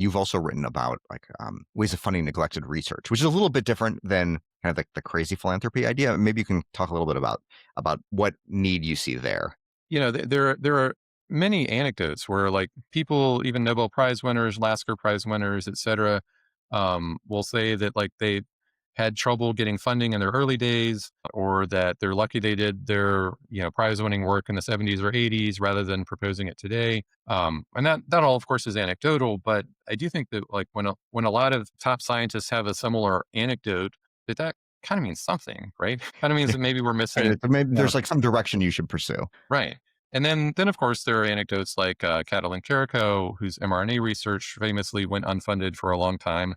you've also written about like ways of funding neglected research, which is a little bit different than kind of like the crazy philanthropy idea. Maybe you can talk a little bit about what need you see there. There are many anecdotes where like people, even Nobel Prize winners, Lasker Prize winners, et cetera, will say that like they had trouble getting funding in their early days, or that they're lucky they did their prize winning work in the 70s or 80s rather than proposing it today. And that all of course is anecdotal, but I do think that like when a lot of top scientists have a similar anecdote, that kind of means something, right? Kind of means that maybe we're Right. missing. So maybe there's like some direction you should pursue. Right. And then of course there are anecdotes like Katalin Karikó, whose mRNA research famously went unfunded for a long time,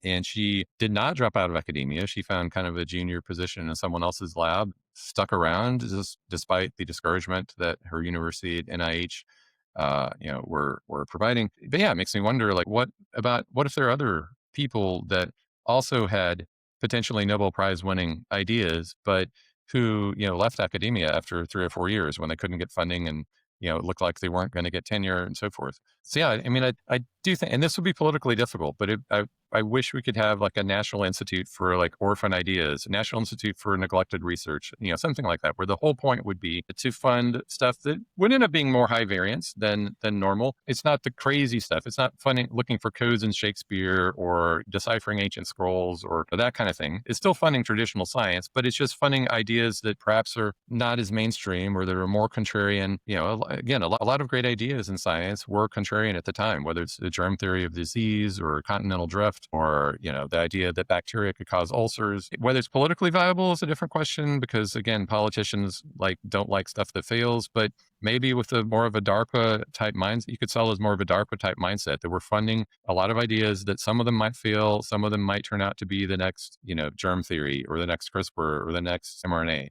and she did not drop out of academia. She found kind of a junior position in someone else's lab, stuck around just despite the discouragement that her university at NIH, were providing. But yeah, it makes me wonder, like, what if there are other people that also had potentially Nobel Prize winning ideas, but who, left academia after 3 or 4 years when they couldn't get funding and, it looked like they weren't gonna get tenure and so forth. So, yeah, I mean, I do think, and this would be politically difficult, but I wish we could have like a national institute for like orphan ideas, a national institute for neglected research, something like that, where the whole point would be to fund stuff that would end up being more high variance than normal. It's not the crazy stuff. It's not funding looking for codes in Shakespeare or deciphering ancient scrolls or that kind of thing. It's still funding traditional science, but it's just funding ideas that perhaps are not as mainstream or that are more contrarian. Again, a lot of great ideas in science were contrarian at the time, whether it's the germ theory of disease or continental drift, or the idea that bacteria could cause ulcers. Whether it's politically viable is a different question, because again, politicians don't like stuff that fails. But maybe with a more of a DARPA type mindset, you could sell as more of a DARPA type mindset that we're funding a lot of ideas that some of them might fail, some of them might turn out to be the next germ theory or the next CRISPR or the next mRNA.